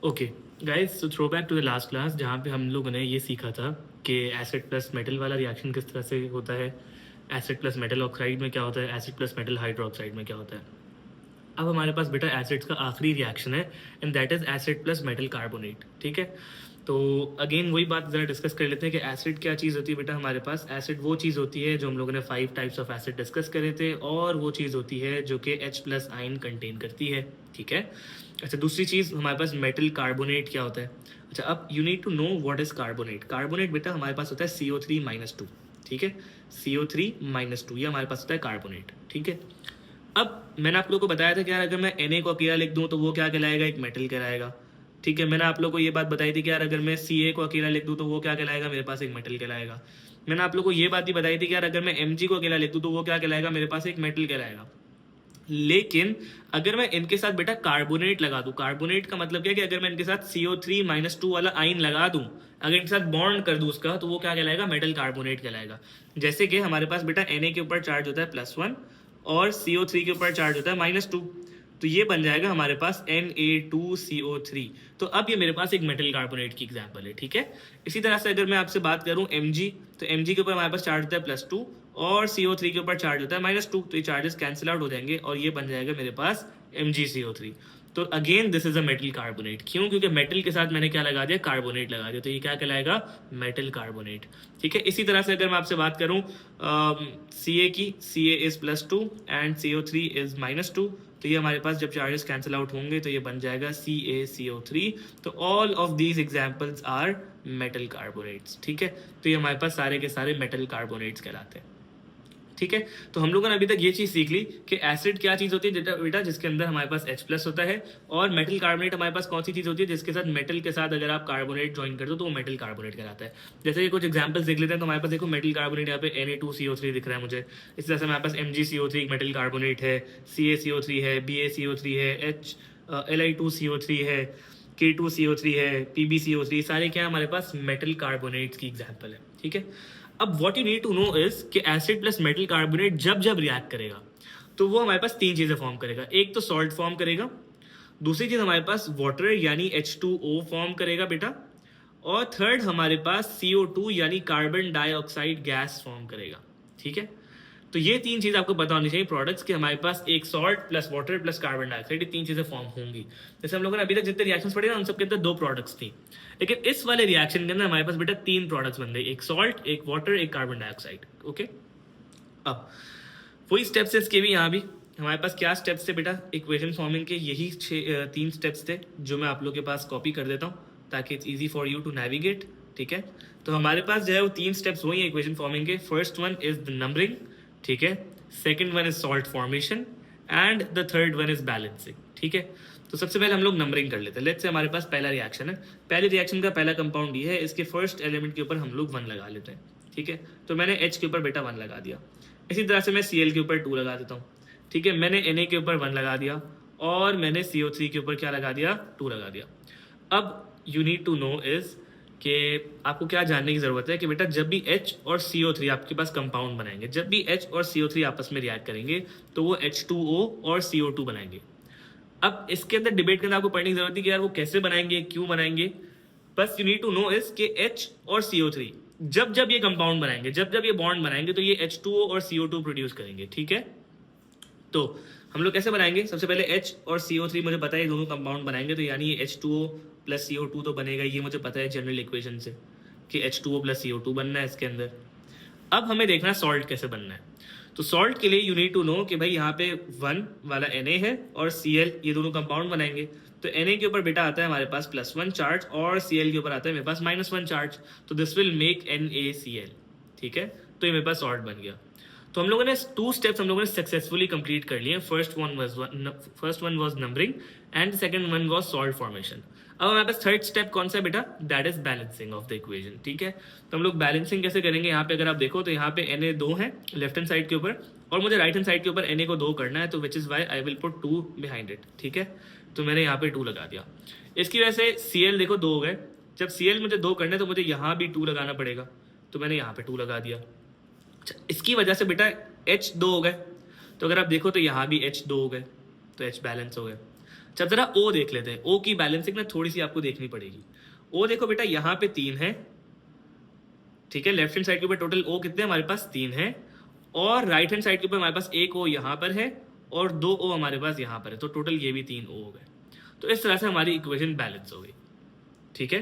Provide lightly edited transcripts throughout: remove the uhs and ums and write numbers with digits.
Okay guys, so throw back to the last class जहाँ पे हम लोगों ने ये सीखा था कि एसिड प्लस मेटल वाला रिएक्शन किस तरह से होता है, एसिड प्लस मेटल ऑक्साइड में क्या होता है, एसिड प्लस मेटल हाइड्रोक्साइड में क्या होता है। अब हमारे पास बेटा एसिड्स का आखिरी रिएक्शन है and that is acid plus metal carbonate. ठीक है, तो अगेन वही बात ज़रा डिस्कस कर लेते हैं कि एसिड क्या चीज़ होती है बेटा। हमारे पास एसिड वो चीज़ होती है जो हम लोगों ने 5 टाइप्स ऑफ एसिड डिस्कस करे थे, और वो चीज़ होती है जो कि H प्लस आयन कंटेन करती है। ठीक है, अच्छा दूसरी चीज़ हमारे पास मेटल कार्बोनेट क्या होता है। अच्छा, अब you need to know what is carbonate. Carbonate बेटा हमारे पास होता है CO3-2। ठीक है, CO3-2 ये हमारे पास होता है कार्बोनेट। ठीक है, अब मैंने आप लोगों को बताया था कि यार अगर मैं Na को अकेला लिख दूं तो वो क्या कहलाएगा, एक मेटल कहलाएगा। ठीक है, मैंने आप लोगों को ये बात बताई थी कि यार अगर मैं Ca को अकेला लिख दूं तो वो क्या कहलाएगा, मेरे पास एक मेटल कहलाएगा। मैंने आप लोगों को ये बात भी बताई थी कि यार अगर मैं Mg को अकेला लिख दूं तो वो क्या कहलाएगा, मेरे पास एक मेटल कहलाएगा। लेकिन अगर मैं इनके साथ बेटा कार्बोनेट लगा दूं, कार्बोनेट का मतलब क्या है कि अगर मैं इनके साथ CO3-2 वाला आइन लगा दूं, अगर इनके साथ बॉन्ड कर दूं उसका, तो वो क्या कहलाएगा, मेटल कार्बोनेट कहलाएगा। जैसे कि हमारे पास बेटा Na के ऊपर चार्ज होता है +1 और CO3 के ऊपर चार्ज होता है -2, तो ये बन जाएगा हमारे पास Na2CO3। तो अब ये मेरे पास एक मेटल कार्बोनेट की एग्जांपल है। ठीक है, इसी तरह से अगर मैं आपसे बात करूं Mg, तो Mg के ऊपर हमारे पास चार्ज होता है +2 और CO3 के ऊपर चार्ज होता है -2, तो ये चार्जेस कैंसिल आउट हो जाएंगे और ये बन जाएगा मेरे पास MgCO3। तो again this is a metal carbonate. क्यों? क्योंकि मेटल के साथ मैंने क्या लगा दिया, कार्बोनेट लगा दिया, तो ये क्या कहलाएगा, मेटल कार्बोनेट। ठीक है, इसी तरह से अगर मैं आपसे बात करूं Ca की, Ca is +2 and CO3 is -2, तो ये हमारे पास जब चार्जेस कैंसिल आउट होंगे तो ये बन जाएगा CaCO3। तो all of these examples are metal carbonates. ठीक है, तो ये हमारे पास सारे के सारे मेटल कार्बोनेट्स कहलाते हैं। ठीक है, तो हम लोगों ने अभी तक ये चीज सीख ली कि एसिड क्या चीज होती है बेटा, जिसके अंदर हमारे पास H+ होता है, और मेटल कार्बोनेट हमारे पास कौन सी चीज होती है जिसके साथ मेटल के साथ अगर आप कार्बोनेट ज्वाइन कर दो तो वो मेटल कार्बोनेट कहलाता है। जैसे कि कुछ एग्जांपल्स देख लेते हैं, तो हमारे पास देखो मेटल कार्बोनेट यहाँ पे Na2CO3 दिख रहा है मुझे। इस तरह से हमारे पास MgCO3 एक मेटल कार्बोनेट है, CaCO3 है, BaCO3 है, Li2CO3 है, K2CO3 है, PbCO3, सारे क्या हमारे पास मेटल कार्बोनेट्स की एग्जाम्पल है। ठीक है, अब what you need to know is कि एसिड प्लस मेटल कार्बोनेट जब जब रिएक्ट करेगा तो वो हमारे पास 3 चीजें फॉर्म करेगा। एक तो सॉल्ट फॉर्म करेगा, दूसरी चीज हमारे पास वाटर यानी H2O फॉर्म करेगा बेटा, और थर्ड हमारे पास CO2 यानी कार्बन डाइऑक्साइड गैस फॉर्म करेगा। ठीक है, तो ये 3 चीज आपको पता होनी चाहिए प्रोडक्ट्स के, हमारे पास एक salt plus water plus carbon dioxide, ये 3 चीजें फॉर्म होंगी। जैसे हम लोगों ने अभी तक जितने रिएक्शंस पढ़े ना उन सबके अंदर 2 प्रोडक्ट्स थी, लेकिन इस वाले रिएक्शन के अंदर हमारे पास बेटा 3 प्रोडक्ट्स बन गए, एक सॉल्ट, एक वाटर, एक कार्बन डाइऑक्साइड। ओके, अब वही स्टेप्स है इसके भी, यहाँ भी हमारे पास क्या स्टेप्स थे बेटा इक्वेशन फॉर्मिंग के, यही 3 स्टेप्स थे जो मैं आप लोग के पास कॉपी कर देता हूँ ताकि it's easy for you to navigate. ठीक है, तो हमारे पास जो है वो 3 स्टेप्स वही है इक्वेशन फॉर्मिंग के। First one is the numbering, ठीक है, second one is salt formation and the third one is balancing. ठीक है, तो सबसे पहले हम लोग नंबरिंग कर लेते हैं। लेट्स से हमारे पास पहला रिएक्शन है, पहले रिएक्शन का पहला कंपाउंड ये है, इसके फर्स्ट एलिमेंट के ऊपर हम लोग 1 लगा लेते हैं। ठीक है, तो मैंने H के ऊपर बेटा 1 लगा दिया, इसी तरह से मैं Cl के ऊपर 2 लगा देता हूँ। ठीक है, मैंने Na के ऊपर 1 लगा दिया और मैंने CO3 के ऊपर क्या लगा दिया, 2 लगा दिया। अब you need to know is कि आपको क्या जानने की जरूरत है कि बेटा जब भी H और CO3 आपके पास कंपाउंड बनाएंगे, जब भी H और CO3 आपस में रिएक्ट करेंगे तो वो H2O और CO2 बनाएंगे। अब इसके अंदर डिबेट करना आपको पढ़ने की जरूरत है कि यार वो कैसे बनाएंगे, क्यों बनाएंगे। बस you need to know is कि H और CO3 जब जब ये कंपाउंड बनाएंगे, जब जब ये बॉन्ड बनाएंगे तो ये H2O और CO2 प्रोड्यूस करेंगे। ठीक है, तो हम लोग कैसे बनाएंगे, सबसे पहले H और CO3 मुझे पता है ये दोनों कंपाउंड बनाएंगे, तो यानी ये H2O प्लस CO2 तो बनेगा, ये मुझे पता है जनरल इक्वेशन से कि H2O प्लस CO2 बनना है इसके अंदर। अब हमें देखना है सॉल्ट कैसे बनना है। तो सॉल्ट के लिए यू नीड टू नो कि भाई यहाँ पे 1 वाला Na है और Cl, ये दोनों कंपाउंड बनाएंगे, तो Na के ऊपर बेटा आता है हमारे पास +1 चार्ज और Cl के ऊपर आता है मेरे पास -1 चार्ज, तो दिस विल मेक NaCl। ठीक है, तो ये मेरे पास सॉल्ट बन गया। तो हम लोगों ने 2 स्टेप्स हम लोगों ने सक्सेसफुली कंप्लीट कर लिए। First one was numbering and second one was salt formation. अब हमारे पास थर्ड स्टेप कौन सा है बेटा, that is balancing of the equation. ठीक है, तो हम लोग बैलेंसिंग कैसे करेंगे, यहाँ पे अगर आप देखो तो यहाँ पे Na 2 है लेफ्ट हैंड साइड के ऊपर और मुझे राइट हैंड साइड के ऊपर Na को 2 करना है, तो which is Y I will put 2 behind it. ठीक है, तो मैंने यहाँ पे 2 लगा दिया। इसकी वजह से Cl देखो 2 हो गए, जब Cl मुझे 2 करने तो मुझे यहाँ भी 2 लगाना पड़ेगा, तो मैंने यहाँ पे 2 लगा दिया। इसकी वजह से बेटा H 2 हो गए, तो अगर आप देखो तो यहाँ भी H 2 हो गए, तो H बैलेंस हो गए। जब जरा ओ देख लेते हैं, ओ की बैलेंसिंग ना थोड़ी सी आपको देखनी पड़ेगी। ओ देखो बेटा यहाँ पे 3 है, ठीक है, लेफ्ट हैंड साइड के ऊपर टोटल ओ कितने हमारे पास 3 है, और राइट हैंड साइड के ऊपर हमारे पास एक ओ यहाँ पर है और 2 ओ हमारे पास यहाँ पर है, तो टोटल ये भी 3 ओ हो गए। तो इस तरह से हमारी इक्वेशन बैलेंस हो गई, ठीक है।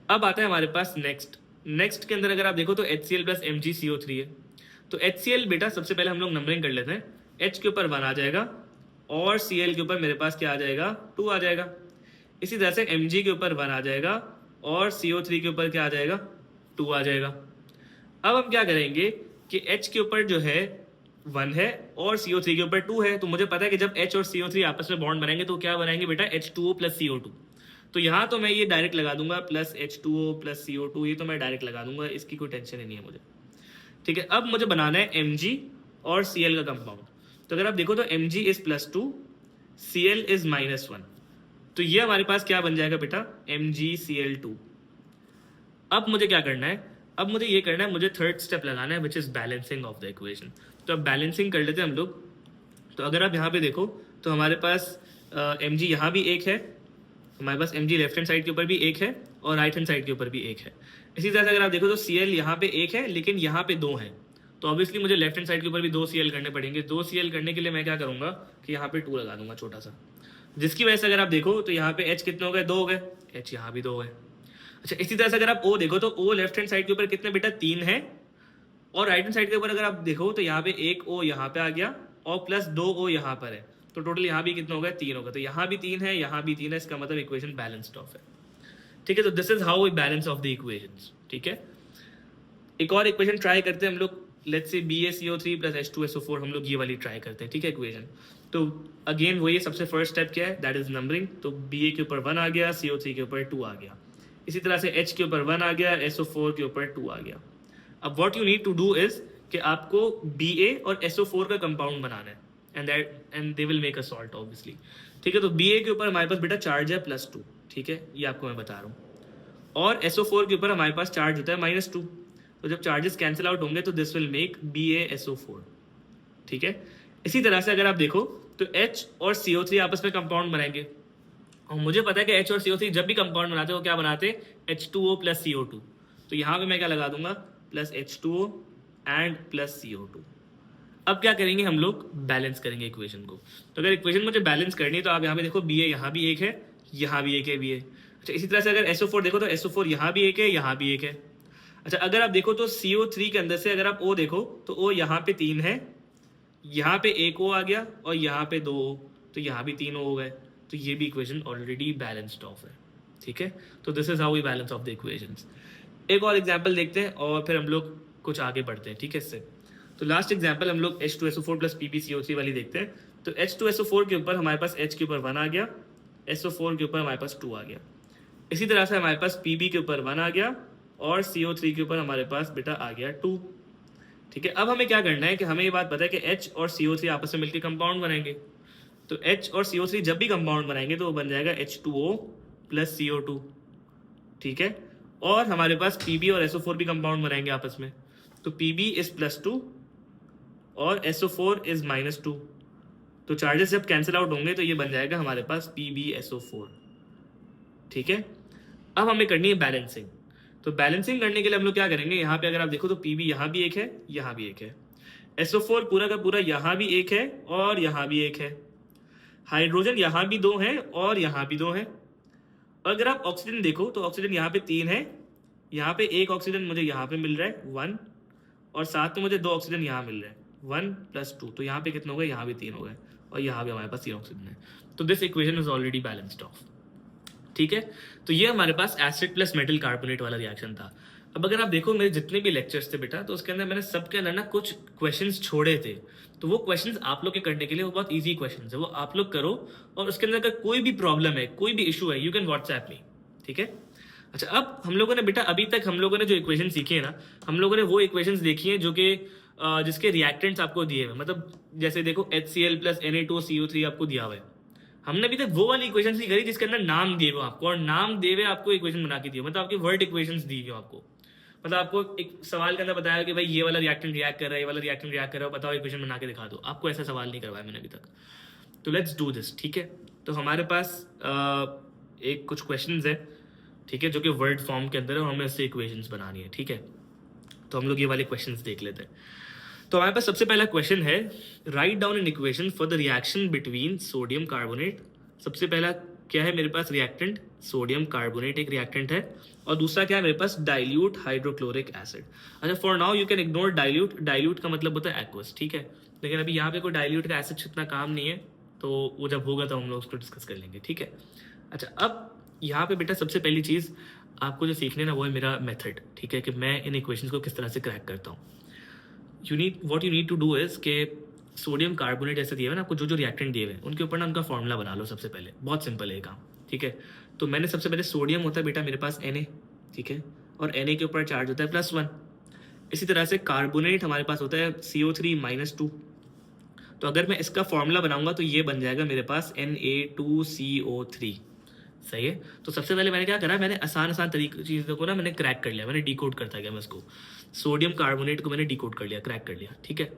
अब आता है हमारे पास नेक्स्ट के अंदर अगर आप देखो तो HCl प्लस MgCO3 है। तो HCl बेटा सबसे पहले हम लोग नंबरिंग कर लेते हैं, H के ऊपर 1 आ जाएगा और Cl के ऊपर मेरे पास क्या आ जाएगा, 2 आ जाएगा। इसी तरह से Mg के ऊपर 1 आ जाएगा और CO3 के ऊपर क्या आ जाएगा, 2 आ जाएगा। अब हम क्या करेंगे कि H के ऊपर जो है 1 है और CO3 के ऊपर 2 है, तो मुझे पता है कि जब H और CO3 आपस में बॉन्ड बनाएंगे तो क्या बनाएंगे बेटा, H2O प्लस CO2। तो यहाँ तो मैं ये डायरेक्ट लगा दूंगा प्लस H2O प्लस CO2, ये तो मैं डायरेक्ट लगा दूंगा, इसकी कोई टेंशन ही नहीं है मुझे, ठीक है। अब मुझे बनाना है Mg और Cl का कंपाउंड। तो अगर आप देखो तो Mg इज +2, Cl इज -1, तो ये हमारे पास क्या बन जाएगा बेटा, MgCl2। अब मुझे क्या करना है, अब मुझे ये करना है, मुझे थर्ड स्टेप लगाना है विच is balancing of the equation. तो अब बैलेंसिंग कर लेते हैं हम लोग। तो अगर आप यहाँ पे देखो तो हमारे पास Mg यहाँ भी एक है, हमारे पास Mg लेफ्ट हैंड साइड के ऊपर भी एक है और राइट हैंड साइड के ऊपर भी एक है। इसी तरह से अगर आप देखो तो Cl यहाँ पे एक है लेकिन यहाँ पे 2 है, तो ऑब्वियसली मुझे लेफ्ट हैंड साइड के ऊपर भी 2 Cl करने पड़ेंगे। 2 Cl करने के लिए मैं क्या करूंगा कि यहाँ पे 2 लगा दूंगा छोटा सा, जिसकी वजह से अगर आप देखो तो यहाँ पे H कितने हो गए, 2 हो गए, H यहाँ भी 2 है। अच्छा, इसी तरह से अगर आप O देखो तो O लेफ्ट हैंड साइड के ऊपर कितने बेटा, 3 है, और राइट हैंड साइड के ऊपर अगर आप देखो तो यहाँ पे एक O यहाँ पे आ गया और प्लस 2 O यहाँ पर है, तो टोटल यहाँ भी कितना हो गया, 3 होगा। तो यहाँ भी 3 है, यहाँ भी 3 है, इसका मतलब इक्वेशन बैलेंस्ड ऑफ है, ठीक है। तो this is how we balance of the equations, ठीक है। एक और इक्वेशन ट्राई करते हैं हम लोग, let's say BaCO3 plus H2SO4, हम लोग ये वाली ट्राई करते हैं, ठीक है, इक्वेशन। तो अगेन वही सबसे फर्स्ट स्टेप क्या है, दैट इज नंबरिंग। तो Ba के ऊपर 1 आ गया, CO3 के ऊपर 2 आ गया, इसी तरह से H के ऊपर 1 आ गया, SO4 के ऊपर 2 आ गया। अब what you need to do is कि आपको Ba और SO4 का कंपाउंड बनाना है, and they will make a salt obviously, ठीक है। तो Ba के ऊपर हमारे पास बेटा चार्ज है +2, ठीक है, ये आपको मैं बता रहा हूँ, और SO4 के ऊपर हमारे पास चार्ज होता है -2। तो जब चार्जेस कैंसिल आउट होंगे तो दिस विल मेक BaSO4, ठीक है। इसी तरह से अगर आप देखो तो H और CO3 आपस में कंपाउंड बनाएंगे, और मुझे पता है कि H और CO3 जब भी कंपाउंड बनाते हैं वो क्या बनाते हैं, H2O प्लस CO2। तो यहाँ पे मैं क्या लगा दूंगा, plus H2O and plus CO2। अब क्या करेंगे हम लोग, बैलेंस करेंगे इक्वेशन को। तो अगर इक्वेशन मुझे बैलेंस करनी है तो आप यहाँ पे देखो Ba यहाँ भी एक है, यहाँ भी एक है Ba। अच्छा, इसी तरह से अगर SO4 देखो तो SO4 यहाँ भी एक है, यहाँ भी एक है। अच्छा, अगर आप देखो तो CO3 के अंदर से अगर आप O देखो तो O यहाँ पे 3 है, यहाँ पे एक O आ गया और यहाँ पे 2 O, तो यहाँ भी 3 O हो गए। तो ये भी इक्वेशन ऑलरेडी बैलेंस्ड ऑफ है, ठीक है। तो this is how we balance of the equations. एक और एग्जांपल देखते हैं और फिर हम लोग कुछ आगे बढ़ते हैं, ठीक है। इससे तो लास्ट एग्जांपल हम लोग H2SO4 प्लस PbCO3 वाली देखते हैं। तो H2SO4 के ऊपर हमारे पास H के ऊपर 1 आ गया, SO4 के ऊपर हमारे पास 2 आ गया। इसी तरह से हमारे पास Pb के ऊपर 1 आ गया और CO3 के ऊपर हमारे पास बेटा आ गया 2, ठीक है। अब हमें क्या करना है कि हमें ये बात पता है कि H और CO3 आपस में मिलकर कंपाउंड बनाएंगे। तो H और CO3 जब भी कंपाउंड बनाएंगे तो वो बन जाएगा H2O प्लस CO2, ठीक है। और हमारे पास Pb और SO4 भी कंपाउंड बनाएंगे आपस में, तो Pb इज +2 और SO4 इज -2। तो चार्जेस जब कैंसिल आउट होंगे तो ये बन जाएगा हमारे पास PbSO4, ठीक है। अब हमें करनी है बैलेंसिंग। तो बैलेंसिंग करने के लिए हम लोग क्या करेंगे, यहाँ पे अगर आप देखो तो Pb यहाँ भी एक है, यहाँ भी एक है, SO4 पूरा का पूरा यहाँ भी एक है और यहाँ भी एक है, हाइड्रोजन यहाँ भी 2 है और यहाँ भी 2 है। अगर आप ऑक्सीजन देखो तो ऑक्सीजन यहाँ पे 3 है, यहाँ पे एक ऑक्सीजन मुझे यहाँ पे मिल रहा है 1, और साथ में मुझे 2 ऑक्सीजन यहाँ मिल रहे हैं 1 + 2, तो यहाँ पे कितने हो गए, यहाँ भी 3 हो गए, और यहाँ भी हमारे पास 3 ऑक्सीजन है। तो this equation is already balanced of, ठीक है। तो ये हमारे पास एसिड प्लस मेटल कार्बोनेट वाला रिएक्शन था। अब अगर आप देखो मेरे जितने भी लेक्चर्स थे बेटा, तो उसके अंदर मैंने सबके अंदर ना कुछ क्वेश्चंस छोड़े थे, तो वो क्वेश्चंस आप लोग के करने के लिए वो बहुत इजी क्वेश्चंस है, वो आप लोग करो, और उसके अंदर अगर कोई भी प्रॉब्लम है, कोई भी इशू है, यू कैन व्हाट्सएप मी, ठीक है। अच्छा, अब हम लोगों ने बेटा अभी तक हम लोगों ने जो इक्वेशन सीखी है ना, हम लोगों ने वो इक्वेशंस देखी है जो कि जिसके रिएक्टेंट्स आपको दिए हुए, मतलब जैसे देखो HCl प्लस Na2CO3 आपको दिया हुआ है। हमने अभी तक वो वाली इक्वेशन नहीं करी जिसके अंदर नाम दिए हुए आपको, और नाम दिए हुए आपको इक्वेशन बना के दिए, मतलब आपके वर्ड इक्वेशंस दी हुई आपको, मतलब आपको एक सवाल के अंदर बताया कि भाई ये वाला रिएक्टेंट रिएक्ट कर रहा है, ये वाला रिएक्टेंट रिएक्ट कर रहा है, बताओ इक्वेशन बना के दिखा दो। आपको ऐसा सवाल नहीं करवाया मैंने अभी तक। तो लेट्स डू दिस, ठीक है। तो हमारे पास एक कुछ क्वेश्चंस है, ठीक है, जो कि वर्ड फॉर्म के अंदर है और हमें उससे इक्वेशंस बनानी है, ठीक है। तो हम लोग ये वाले क्वेश्चंस देख लेते हैं। तो हमारे पास सबसे पहला क्वेश्चन है, write down an equation for the reaction between sodium carbonate. सबसे पहला क्या है मेरे पास रिएक्टेंट, सोडियम कार्बोनेट एक रिएक्टेंट है, और दूसरा क्या है मेरे पास, डाइल्यूट हाइड्रोक्लोरिक एसिड। अच्छा, for now you can ignore dilute, dilute का मतलब होता है एक्वस, ठीक है, लेकिन अभी यहाँ पे कोई डाइल्यूट का एसिड इतना काम नहीं है, तो वो जब होगा तो हम लोग उसको डिस्कस कर लेंगे, ठीक है। अच्छा, अब यहाँ पे बेटा सबसे पहली चीज़ आपको जो सीखने ना वो है मेरा मेथड, ठीक है, कि मैं इन इक्वेशंस को किस तरह से क्रैक करता हूँ। You need to do is के सोडियम कार्बोनेट जैसे दिए हुए ना आपको, जो जो रिएक्टेंट दिए हुए हैं उनके ऊपर ना उनका फॉर्मूला बना लो सबसे पहले, बहुत सिंपल है ये काम, ठीक है। तो मैंने सबसे पहले सोडियम होता है बेटा मेरे पास Na, ठीक है, और Na के ऊपर चार्ज होता है +1। इसी तरह से कार्बोनेट हमारे पास होता है CO3 -2। तो अगर मैं इसका फॉर्मूला बनाऊंगा तो ये बन जाएगा मेरे पास Na2CO3, सही है। तो सबसे पहले मैंने क्या करा, मैंने आसान तरीके चीज़ों को ना मैंने क्रैक कर लिया, मैंने डिकोड करता गया मैं उसको, सोडियम कार्बोनेट को मैंने डिकोड कर लिया, क्रैक कर लिया, ठीक है।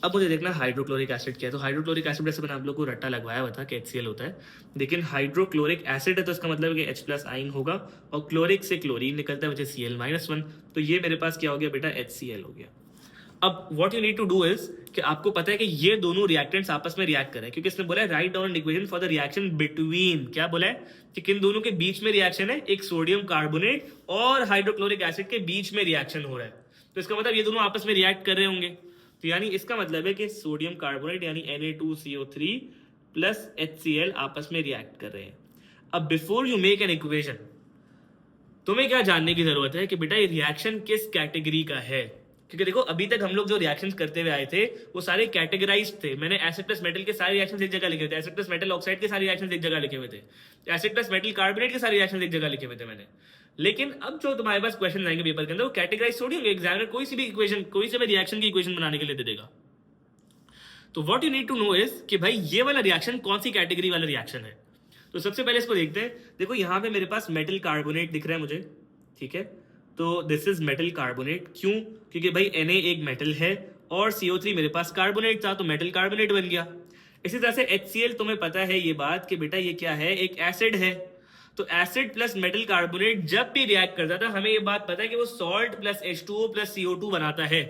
अब मुझे देखना हाइड्रोक्लोरिक एसिड क्या है। तो हाइड्रोक्लोरिक एसिड जैसे मैंने आप लोग को रट्टा लगवाया हुआ था कि HCl होता है, लेकिन हाइड्रोक्लोरिक एसिड है तो इसका मतलब है कि H+ आइन होगा, और क्लोरिक से क्लोरीन निकलता है, मुझे Cl-1। तो ये मेरे पास क्या हो गया बेटा, HCl हो गया। अब what you need to do is कि आपको पता है कि ये दोनों रिएक्टेंट्स आपस में रिएक्ट करें, क्योंकि इसने बोला है write down an equation for the reaction between, क्या बोला है कि किन दोनों के बीच में रिएक्शन है, एक सोडियम कार्बोनेट और हाइड्रोक्लोरिक एसिड के बीच में रिएक्शन हो रहा है। तो इसका मतलब ये दोनों आपस में रिएक्ट कर रहे होंगे, तो यानी इसका मतलब है कि सोडियम कार्बोनेट यानी Na2CO3 प्लस HCl आपस में रिएक्ट कर रहे हैं। अब before you make an equation तुम्हें क्या जानने की जरूरत है कि बेटा ये रिएक्शन किस कैटेगरी का है, क्योंकि देखो अभी तक हम लोग जो रिएक्शंस करते हुए आए थे वो सारे कैटेगराइज्ड थे। मैंने एसिड प्लस मेटल के सारे रिएक्शंस एक जगह लिखे थे, एसिड प्लस मेटल ऑक्साइड के सारे रिएक्शंस एक जगह लिखे हुए थे, एसिड प्लस मेटल कार्बोनेट के सारे रिएक्शंस एक जगह लिखे हुए थे मैंने। लेकिन अब जो तुम्हारे पास क्वेश्चन आएंगे पेपर के अंदर वो कैटेगराइज थोड़ी होंगे, एग्जामिनर कोई सी भी इक्वेशन, कोई से भी रिएक्शन की इक्वेशन बनाने के लिए दे देगा। तो what you need to know is कि भाई ये वाला रिएक्शन कौन सी कैटेगरी वाला रिएक्शन है। तो सबसे पहले इसको देखते हैं। देखो यहाँ पे मेरे पास मेटल कार्बोनेट दिख रहा है मुझे, ठीक है, तो दिस इज मेटल कार्बोनेट। क्यों? क्योंकि भाई Na एक मेटल है और CO3 मेरे पास कार्बोनेट था, तो मेटल कार्बोनेट बन गया। इसी तरह से HCl, तुम्हें पता है ये बात कि बेटा ये क्या है, एक एसिड है। तो एसिड प्लस मेटल कार्बोनेट जब भी रिएक्ट करता था हमें ये बात पता है कि वो salt plus H2O plus CO2 बनाता है।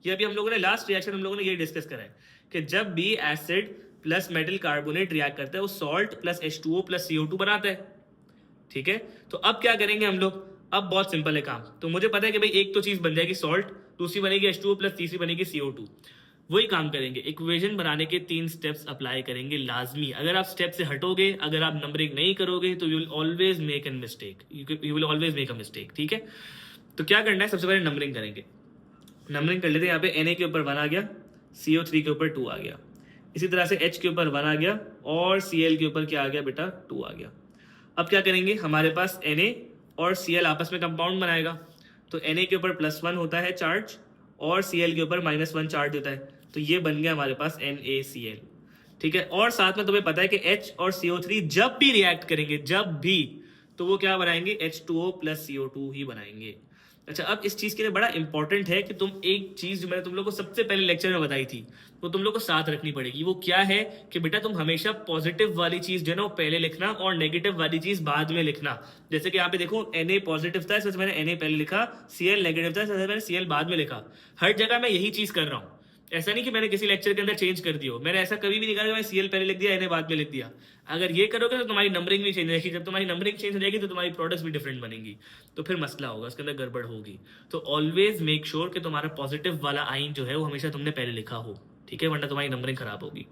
ये अभी हम लोगों ने लास्ट रिएक्शन हम लोगों ने ये डिस्कस करा है कि जब भी acid plus metal carbonate react करता है वो salt plus H2O plus CO2 बनाता है, ठीक है। तो अब क्या करेंगे हम लोग, अब बहुत सिंपल है काम। तो मुझे पता है कि भाई एक तो चीज बन जाएगी सॉल्ट, दूसरी बनेगी H2O प्लस तीसरी बनेगी CO2। वही काम करेंगे, इक्वेशन बनाने के 3 स्टेप्स अप्लाई करेंगे लाजमी। अगर आप स्टेप से हटोगे, अगर आप नंबरिंग नहीं करोगे तो you will always make an mistake, you will always make a mistake, ठीक है। तो क्या करना है, सबसे पहले नंबरिंग करेंगे। नंबरिंग कर लेते हैं। यहाँ पे Na के ऊपर 1 आ गया, CO3 के ऊपर 2 आ गया, इसी तरह से H के ऊपर 1 आ गया और Cl के ऊपर क्या आ गया बेटा, 2 आ गया। अब क्या करेंगे, हमारे पास Na और Cl आपस में कंपाउंड बनाएगा, तो Na के ऊपर +1 होता है चार्ज और Cl के ऊपर -1 चार्ज होता है, तो ये बन गया हमारे पास NaCl, ठीक है। और साथ में तुम्हें पता है कि H और CO3 जब भी रिएक्ट करेंगे, जब भी, तो वो क्या बनाएंगे, H2O प्लस CO2 ही बनाएंगे। अच्छा, अब इस चीज के लिए बड़ा इंपॉर्टेंट है कि तुम एक चीज जो मैंने तुम लोग को सबसे पहले लेक्चर में बताई थी वो तुम लोग को साथ रखनी पड़ेगी। वो क्या है कि बेटा तुम हमेशा पॉजिटिव वाली चीज जो है ना वो पहले लिखना और नेगेटिव वाली चीज बाद में लिखना। जैसे कि यहाँ पे देखो Na पॉजिटिव था इसलिए मैंने Na पहले लिखा, Cl नेगेटिव था इसलिए मैंने Cl बाद में लिखा। हर जगह मैं यही चीज कर रहा हूँ, ऐसा नहीं कि मैंने किसी लेक्चर के अंदर चेंज कर दिया हो। मैंने ऐसा कभी भी नहीं कहा कि मैंने Cl पहले लिख दिया Na बाद में लिख दिया। अगर ये करोगे तो तुम्हारी नंबरिंग भी चेंज रहेगी, जब तुम्हारी नंबरिंग चेंज हो जाएगी तो तुम्हारी प्रोडक्ट्स भी डिफरेंट बनेंगी, तो फिर मसला होगा, उसके अंदर गड़बड़ होगी। तो ऑलवेज मेक श्योर कि तुम्हारा पॉजिटिव वाला आइन जो है वो हमेशा तुमने पहले लिखा हो, ठीक है, वरना तुम्हारी नंबरिंग खराब होगी।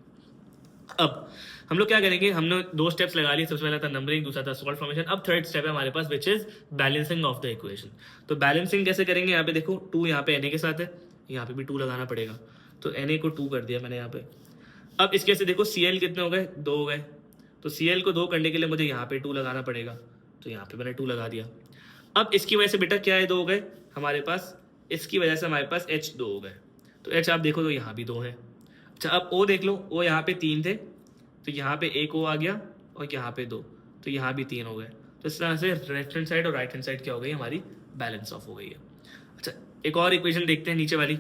अब हम लोग क्या करेंगे, हमने 2 स्टेप्स लगा लिए, सबसे पहला था नंबरिंग, दूसरा था सॉल्ट फॉर्मेशन। अब थर्ड स्टेप है हमारे पास which is balancing of the equation. तो बैलेंसिंग कैसे करेंगे, यहाँ पे देखो 2 यहाँ पे Na के साथ है, यहाँ पे भी 2 लगाना पड़ेगा, तो Na को 2 कर दिया मैंने यहाँ पे। अब इसके से देखो Cl कितने हो गए, 2 हो गए, तो Cl को 2 करने के लिए मुझे यहाँ पे 2 लगाना पड़ेगा, तो यहाँ पे मैंने 2 लगा दिया। अब इसकी वजह से बेटा क्या है, 2 हो गए हमारे पास, इसकी वजह से हमारे पास H 2 हो गए, तो H आप देखो तो यहाँ भी 2 है। अच्छा, अब O देख लो, O यहाँ पे 3 थे, तो यहाँ पे एक O आ गया और यहाँ पे 2, तो यहाँ भी 3 हो गए। तो इस तरह से लेफ्ट हैंड साइड और राइट हैंड साइड क्या हो गई, हमारी बैलेंस ऑफ हो गई है। अच्छा, एक और इक्वेशन देखते हैं नीचे वाली।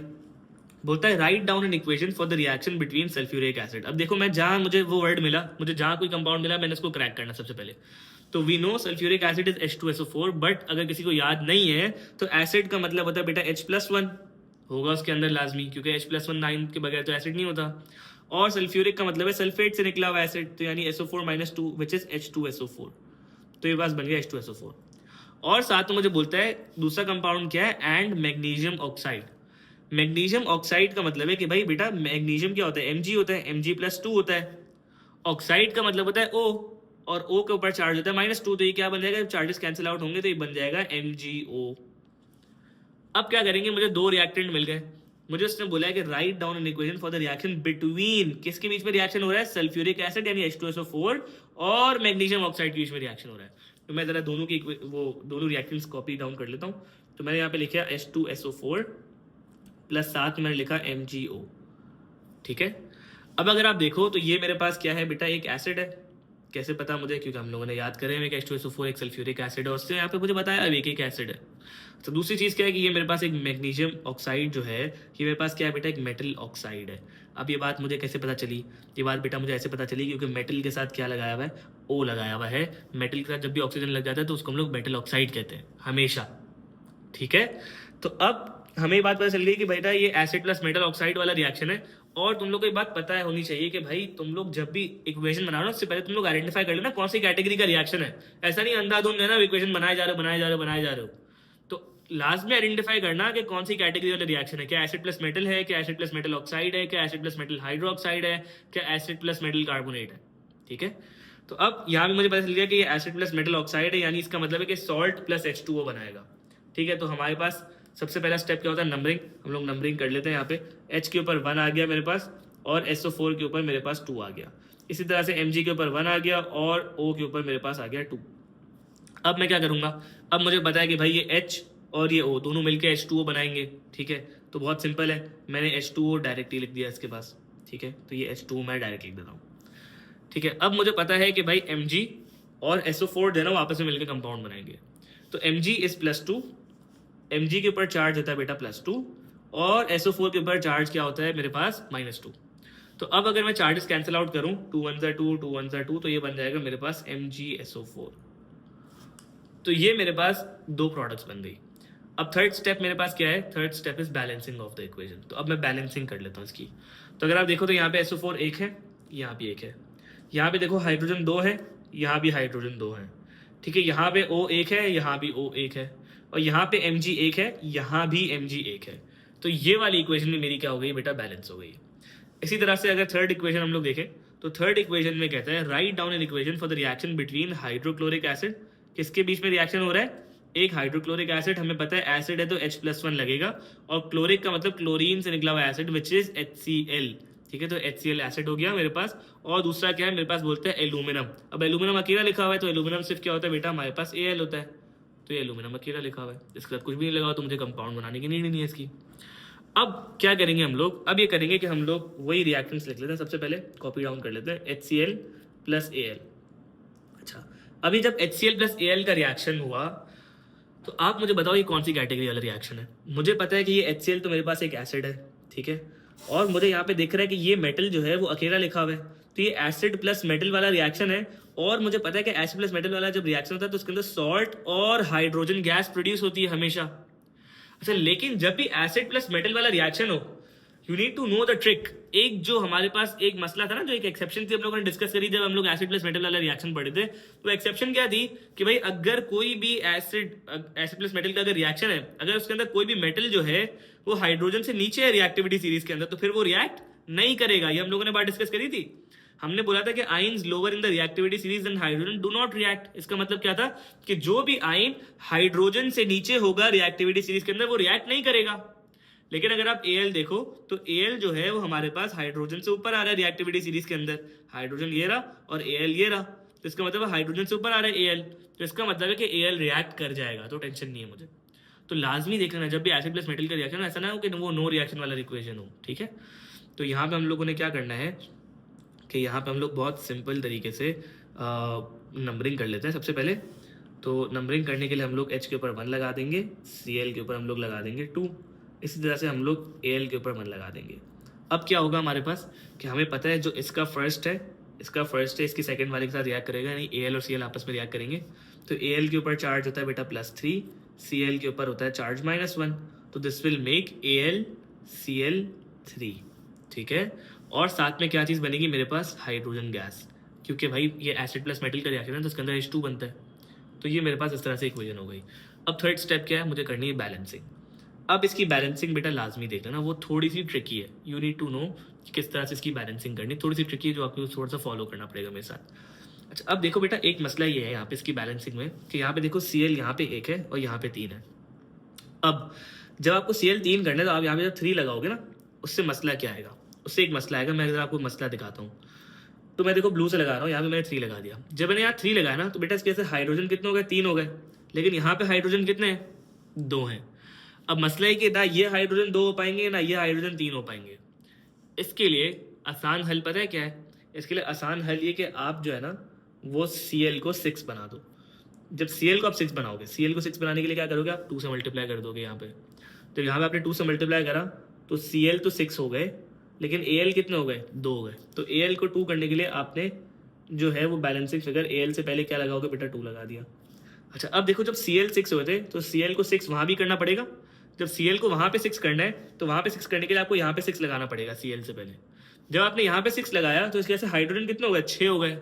बोलता है write down an equation for the reaction between sulphuric acid. अब देखो मैं जहां मुझे वो वर्ड मिला, मुझे जहां कोई कंपाउंड मिला, मैंने उसको क्रैक करना सबसे पहले। तो we know sulphuric acid is H2SO4, but अगर किसी को याद नहीं है तो एसिड का मतलब होता है बेटा H+1 होगा उसके अंदर लाजमी, क्योंकि H+1 9 के बगैर तो एसिड नहीं होता। और सल्फ्यूरिक का मतलब है सल्फेट से निकला हुआ एसिड, तो यानी SO4-2 विच इज H2SO4। तो ये बस बन गया H2SO4। और साथ में मुझे बोलता है दूसरा कंपाउंड क्या है, and magnesium oxide. Magnesium oxide का मतलब है कि भाई बेटा मैग्नीशियम क्या होता है, Mg होता है, Mg+2 होता है। ऑक्साइड का मतलब होता है O, और O के ऊपर चार्ज होता है -2, तो ये क्या बन जाएगा, जब चार्जेस कैंसिल आउट होंगे तो ये बन जाएगा MgO। अब क्या करेंगे, मुझे दो रिएक्टेंट मिल गए, मुझे उसने बोला है कि write down an equation for the reaction between, किसके बीच में रिएक्शन हो रहा है, सल्फ्यूरिक एसिड यानी H2SO4 और मैग्नीशियम ऑक्साइड के बीच में रिएक्शन हो रहा है। तो मैं जरा दोनों की वो दोनों रिएक्शंस कॉपी डाउन कर लेता हूँ। तो मैंने यहाँ पे लिखा H2SO4 प्लस साथ में मैंने लिखा MgO, ठीक है। अब अगर आप देखो तो ये मेरे पास क्या है बेटा, एक एसिड है। कैसे पता मुझे, क्योंकि हम लोगों ने याद करे हैं कि H2SO4 एक सल्फ्यूरिक एसिड है, उससे यहाँ पे मुझे बताया अब एक एसिड है। तो दूसरी चीज़ क्या है कि ये मेरे पास एक मैग्नीशियम ऑक्साइड जो है, ये मेरे पास क्या है बेटा, एक मेटल ऑक्साइड है। अब ये बात मुझे कैसे पता चली, ये बात बेटा मुझे ऐसे पता चली क्योंकि मेटल के साथ क्या लगाया हुआ है, O लगाया हुआ है। मेटल के साथ जब भी ऑक्सीजन लग जाता है तो उसको हम लोग मेटल ऑक्साइड कहते हैं हमेशा, ठीक है। तो अब हमें बात पता चल गई कि बेटा ये एसिड प्लस मेटल ऑक्साइड वाला रिएक्शन है। और तुम लोग को एक बात पता है होनी चाहिए कि भाई तुम लोग जब भी इक्वेशन बना रहे हो उससे पहले तुम लोग आइडेंटिफाई कर लेना कौन सी कैटेगरी का रिएक्शन है। ऐसा नहीं अंधाधुंध है ना इक्वेशन बनाए जा रहे हो। तो लास्ट में आइडेंटिफाई करना कि कौन सी कैटेगरी वाला रिएक्शन है, क्या एसिड प्लस मेटल है, क्या एसिड प्लस मेटल ऑक्साइड है, क्या एसिड प्लस मेटल हाइड्रोक्साइड है, क्या एसिड प्लस मेटल कार्बोनेट है, ठीक है। तो अब यहाँ पे मुझे पता चल गया कि ये एसिड प्लस मेटल ऑक्साइड है, यानी इसका मतलब है कि सॉल्ट प्लस H2O बनाएगा, ठीक है। तो हमारे पास सबसे पहला स्टेप क्या होता है, नंबरिंग। हम लोग नंबरिंग कर लेते हैं। यहाँ पे H के ऊपर 1 आ गया मेरे पास, और SO4 के ऊपर मेरे पास 2 आ गया। इसी तरह से Mg के ऊपर 1 आ गया, और O के ऊपर मेरे पास आ गया 2। अब मैं क्या करूँगा, अब मुझे पता है कि भाई ये H और ये O दोनों मिलकर H2O बनाएंगे, ठीक है। तो बहुत सिंपल है, मैंने H2O डायरेक्टली लिख दिया इसके पास, ठीक है। तो ये H2O मैं डायरेक्ट लिख देता हूँ, ठीक है। अब मुझे पता है कि भाई Mg और SO4 दोनों आपस में मिलकर कंपाउंड बनाएंगे। तो Mg इज +2, Mg के ऊपर चार्ज होता है बेटा +2, और SO4 के ऊपर चार्ज क्या होता है मेरे पास -2। तो अब अगर मैं चार्जेस कैंसिल आउट करूं, 2 1 2 2 1 2, तो ये बन जाएगा मेरे पास MgSO4। तो ये मेरे पास दो प्रोडक्ट्स बन गई। अब थर्ड स्टेप मेरे पास क्या है, third step is balancing of the equation. तो अब मैं बैलेंसिंग कर लेता हूँ इसकी। तो अगर आप देखो तो यहाँ पे SO4 एक है, यहाँ भी एक है, यहाँ पे देखो हाइड्रोजन 2 है, यहाँ भी हाइड्रोजन 2 है, ठीक है। यहाँ पे O एक है, यहाँ भी O एक है, और यहाँ पे Mg एक है, यहाँ भी Mg एक है। तो ये वाली इक्वेशन में मेरी क्या हो गई बेटा, बैलेंस हो गई। इसी तरह से अगर थर्ड इक्वेशन हम लोग देखें तो थर्ड इक्वेशन में कहता है write down an equation for the reaction between hydrochloric acid, किसके बीच में रिएक्शन हो रहा है, एक हाइड्रोक्लोरिक एसिड, हमें पता है एसिड है तो H+1 लगेगा, और क्लोरिक का मतलब क्लोरीन से निकला हुआ एसिड विच इज HCl, ठीक है। तो HCl एसिड हो गया मेरे पास। और दूसरा क्या है मेरे पास, बोलते हैं एल्यूमिनियम। अब एल्यूमिनियम अकेला लिखा हुआ है, तो एल्यूमिनियम सिर्फ क्या होता है बेटा, हमारे पास Al होता है। तो ये एल्यूमिनियम अकेला लिखा हुआ है, इसके साथ कुछ भी नहीं लगा, तो मुझे कंपाउंड बनाने की नीड नहीं है इसकी। अब क्या करेंगे हम लोग, अब ये करेंगे कि हम लोग वही रिएक्शंस लिख लेते हैं। सबसे पहले कॉपी डाउन कर लेते हैं, HCl प्लस Al। अच्छा, अभी जब HCl प्लस Al का रिएक्शन हुआ तो आप मुझे बताओ ये कौन सी कैटेगरी वाला रिएक्शन है। मुझे पता है कि ये HCl तो मेरे पास एक एसिड है, ठीक है, और मुझे यहाँ पे दिख रहा है कि ये मेटल जो है वो अकेला लिखा हुआ है, तो ये एसिड प्लस मेटल वाला रिएक्शन है। और मुझे पता है कि एसिड प्लस मेटल वाला जब रिएक्शन होता है तो उसके अंदर सॉल्ट और हाइड्रोजन गैस प्रोड्यूस होती है हमेशा। अच्छा, लेकिन जब भी एसिड प्लस मेटल वाला रिएक्शन हो, you need to know the trick. एक जो हमारे पास एक मसला था ना, जो एक एक्सेप्शन थी हम लोगों ने डिस्कस करी जब हम लोग एसिड प्लस मेटल वाला रिएक्शन पढ़े थे, तो एक्सेप्शन क्या थी कि भाई अगर कोई भी एसिड प्लस मेटल का अगर रिएक्शन है, अगर उसके अंदर कोई भी मेटल जो है वो हाइड्रोजन से नीचे है रिएक्टिविटी सीरीज के अंदर, तो फिर वो रिएक्ट नहीं करेगा। ये हम लोगों ने बात डिस्कस करी थी। हमने बोला था कि ions lower in the reactivity series than hydrogen do not react. इसका मतलब क्या था कि जो भी आयन हाइड्रोजन से नीचे होगा रिएक्टिविटी सीरीज के अंदर वो रिएक्ट नहीं करेगा। लेकिन अगर आप Al देखो तो Al जो है वो हमारे पास हाइड्रोजन से ऊपर आ रहा है रिएक्टिविटी सीरीज के अंदर, हाइड्रोजन ये रहा और Al ये रहा, तो इसका मतलब हाइड्रोजन से ऊपर आ रहा है Al, तो इसका मतलब है कि Al रिएक्ट कर जाएगा, तो टेंशन नहीं है मुझे। तो लाजमी देख लेना जब भी एसिड प्लस मेटल का रिएक्शन हो, ऐसा ना हो कि वो नो रिएक्शन वाला इक्वेशन हो, ठीक है। तो यहाँ पे हम लोगों ने क्या करना है कि यहाँ पे हम लोग बहुत सिंपल तरीके से नंबरिंग कर लेते हैं। सबसे पहले तो नंबरिंग करने के लिए हम लोग H के ऊपर 1 लगा देंगे, Cl के ऊपर हम लोग लगा देंगे 2, इसी तरह से हम लोग Al के ऊपर मन लगा देंगे। अब क्या होगा हमारे पास कि हमें पता है जो इसका फर्स्ट है इसकी सेकंड वाले के साथ रिएक्ट करेगा, यानी Al और Cl आपस में रिएक्ट करेंगे। तो Al के ऊपर चार्ज होता है बेटा +3, Cl के ऊपर होता है चार्ज -1, तो दिस विल मेक AlCl3, ठीक है। और साथ में क्या चीज़ बनेगी मेरे पास, हाइड्रोजन गैस, क्योंकि भाई ये एसिड प्लस मेटल का रिएक्शन है तो इसके अंदर H2 बनता है। तो ये मेरे पास इस तरह से इक्वेशन हो गई। अब थर्ड स्टेप क्या है, मुझे करनी है बैलेंसिंग। अब इसकी बैलेंसिंग बेटा लाजमी देख लेना, वो थोड़ी सी ट्रिकी है, यू नीड टू नो कि किस तरह से इसकी बैलेंसिंग करनी, थोड़ी सी ट्रिकी है जो आपको थोड़ा सा फॉलो करना पड़ेगा मेरे साथ। अच्छा अब देखो बेटा, एक मसला ये है यहाँ पे इसकी बैलेंसिंग में कि यहाँ पे देखो Cl यहाँ पे 1 है और यहाँ पे 3 है। अब जब आपको Cl 3 करना है तो आप यहाँ पे जब 3 लगाओगे ना, उससे मसला क्या आएगा, उससे एक मसला आएगा। मैं अगर आपको मसला दिखाता हूँ तो मैं देखो ब्लू से लगा रहा हूँ, यहाँ पे मैंने 3 लगा दिया। जब मैंने यहाँ 3 लगाया ना तो बेटा इसके ऐसे हाइड्रोजन कितने हो गए, 3 हो गए, लेकिन यहाँ पे हाइड्रोजन कितने हैं, 2 हैं। अब मसला है कि ना ये हाइड्रोजन 2 हो पाएंगे ना ये हाइड्रोजन 3 हो पाएंगे। इसके लिए आसान हल पता है क्या है, इसके लिए आसान हल ये कि आप जो है ना वो Cl को 6 बना दो। जब Cl को आप 6 बनाओगे, Cl को 6 बनाने के लिए क्या करोगे आप, 2 से मल्टीप्लाई कर दोगे यहाँ पे। तो यहाँ पे आपने 2 से मल्टीप्लाई करा तो Cl तो 6 हो गए, लेकिन Al कितने हो गए, 2 हो गए। तो Al को 2 करने के लिए आपने जो है वो बैलेंसिंग फिगर Al से पहले क्या लगाओगे बेटा, 2 लगा दिया। अच्छा अब देखो जब Cl 6 हुए थे तो Cl को 6 वहाँ भी करना पड़ेगा। जब Cl को वहाँ पे 6 करना है तो वहाँ पे 6 करने के लिए आपको यहाँ पे 6 लगाना पड़ेगा Cl से पहले। जब आपने यहाँ पे 6 लगाया तो इसके वजह से हाइड्रोजन कितने हो गए, 6 हो गए।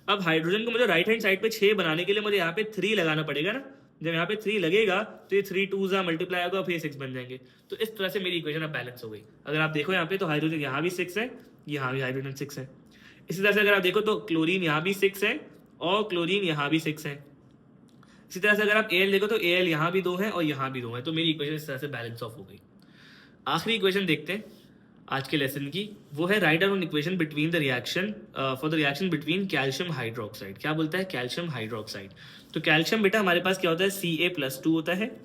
अब हाइड्रोजन को मुझे राइट हैंड साइड पे 6 बनाने के लिए मुझे यहाँ पे 3 लगाना पड़ेगा ना। जब यहाँ पे 3 लगेगा तो ये 3 2 मल्टीप्लाई होगा, फिर 6 बन जाएंगे। तो इस तरह से मेरी इक्वेशन अब बैलेंस हो गई। अगर आप देखो यहाँ पे तो हाइड्रोजन यहाँ भी 6 है, यहाँ भी हाइड्रोजन 6 है। इसी तरह से अगर आप देखो तो क्लोरीन यहाँ भी 6 है और क्लोरीन यहाँ भी 6 है। इसी तरह से अगर आप Al देखो तो Al यहाँ भी 2 है और यहाँ भी 2 है। तो मेरी इक्वेशन इस तरह से बैलेंस ऑफ हो गई। आखिरी इक्वेशन देखते हैं आज के लेसन की, वो है write down equation between the reaction for the reaction between calcium hydroxide. क्या बोलता है, कैल्शियम हाइड्रोक्साइड। तो कैल्शियम बेटा हमारे पास क्या होता है, Ca+2 होता है।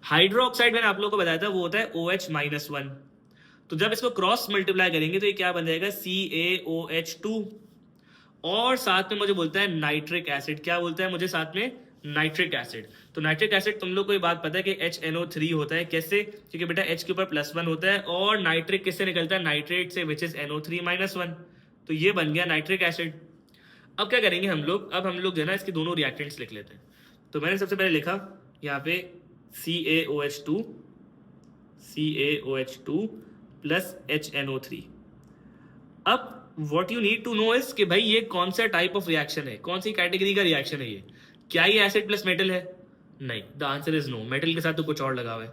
हाइड्रोक्साइड मैंने आप लोगों को बताया था वो होता है OH-1। तो जब इसको क्रॉस मल्टीप्लाई करेंगे तो ये क्या बन जाएगा, CaOH2। और साथ में मुझे बोलता है नाइट्रिक एसिड। क्या बोलता है मुझे साथ में, नाइट्रिक एसिड। तो नाइट्रिक एसिड तुम लोग को ये बात पता है कि HNO3 होता है। कैसे, क्योंकि बेटा H के ऊपर +1 होता है और नाइट्रिक किससे निकलता है, नाइट्रेट से, विच इज NO3-1। तो ये बन गया नाइट्रिक एसिड। अब क्या करेंगे हम लोग, अब हम लोग जो है ना इसके दोनों रिएक्टेंट्स लिख लेते हैं। तो मैंने सबसे पहले लिखा यहाँ पे CaOH2 प्लस HNO3। अब what you need to know is कि भाई ये कौन सा टाइप ऑफ रिएक्शन है, कौन सी कैटेगरी का रिएक्शन है ये। क्या ये एसिड प्लस मेटल है, नहीं, the answer is no. Metal के साथ तो कुछ और लगा हुआ है।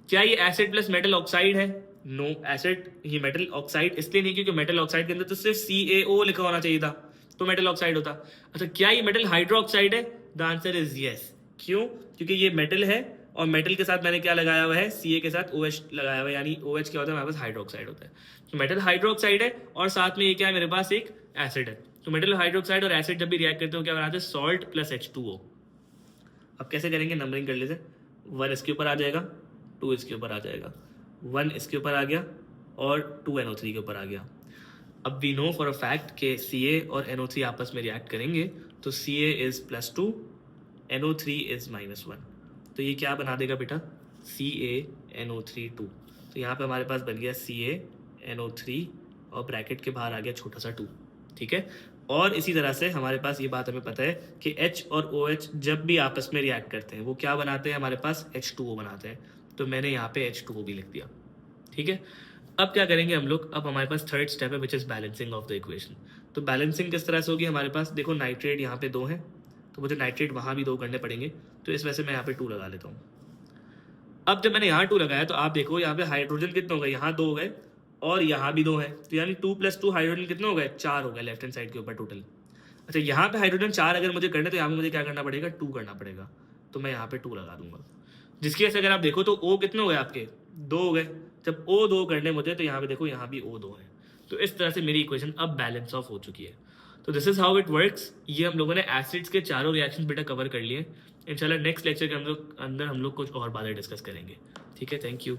क्या ये एसिड प्लस मेटल ऑक्साइड है, नो। एसिड ही मेटल ऑक्साइड इसलिए नहीं क्योंकि मेटल ऑक्साइड के अंदर तो सिर्फ CaO लिखा होना चाहिए था, तो मेटल ऑक्साइड होता। अच्छा क्या ये मेटल हाइड्रोक्साइड है, द आंसर इज यस। क्यों, क्योंकि ये मेटल है और मेटल के साथ मैंने क्या लगाया हुआ है, Ca के साथ OH लगाया हुआ है, यानी OH क्या होता है हमारे पास, हाइड्रोक्साइड होता है। तो मेटल हाइड्रोक्साइड है और साथ में ये क्या है मेरे पास, एक एसिड है। तो मेटल हाइड्रोक्साइड और एसिड जब भी रिएक्ट करते हो क्या बनाते हैं, सॉल्ट प्लस H2O। अब कैसे करेंगे, नंबरिंग कर लेते हैं। 1 इसके ऊपर आ जाएगा, 2 इसके ऊपर आ जाएगा, 1 इसके ऊपर आ गया और 2 NO3 के ऊपर आ गया। अब we know for a fact कि Ca और NO3 आपस में रिएक्ट करेंगे तो Ca इज +2, NO3 इज -1। तो ये क्या बना देगा बेटा, CaNO3 2। तो यहाँ पे हमारे पास बन गया CaNO3 और ब्रैकेट के बाहर आ गया छोटा सा 2, ठीक है। और इसी तरह से हमारे पास ये बात हमें पता है कि H और OH जब भी आपस में रिएक्ट करते हैं वो क्या बनाते हैं, हमारे पास H2O बनाते हैं। तो मैंने यहाँ पे H2O भी लिख दिया, ठीक है। अब क्या करेंगे हम लोग, अब हमारे पास थर्ड स्टेप है विच is balancing of the equation. तो बैलेंसिंग किस तरह से होगी, हमारे पास देखो नाइट्रेट यहाँ पे 2 है तो मुझे नाइट्रेट वहाँ भी 2 करने पड़ेंगे, तो इस वजह से मैं यहाँ पे 2 लगा लेता हूँ। अब जब मैंने यहाँ 2 लगाया तो आप देखो यहाँ पे हाइड्रोजन कितने हो गए, यहाँ 2 हो गए और यहाँ भी 2 है, तो यानी 2 + 2 हाइड्रोजन कितने हो गए, 4 हो गए लेफ्ट हैंड साइड के ऊपर टोटल। अच्छा यहाँ पे हाइड्रोजन 4 अगर मुझे करना है तो यहाँ पे मुझे क्या करना पड़ेगा, 2 करना पड़ेगा। तो मैं यहाँ पे 2 लगा दूंगा, जिसकी वजह से अगर आप देखो तो O कितने हो गए आपके, 2 हो गए। जब O 2 करने मुझे तो यहाँ पे देखो यहाँ भी O 2 है। तो इस तरह से मेरी इक्वेशन अब बैलेंस ऑफ हो चुकी है। तो this is how it works. ये हम लोगों ने एसिड्स के चारों रिएक्शन बेटा कवर कर लिए। इंशाल्लाह नेक्स्ट लेक्चर के अंदर हम लोग कुछ और बातें डिस्कस करेंगे, ठीक है। Thank you.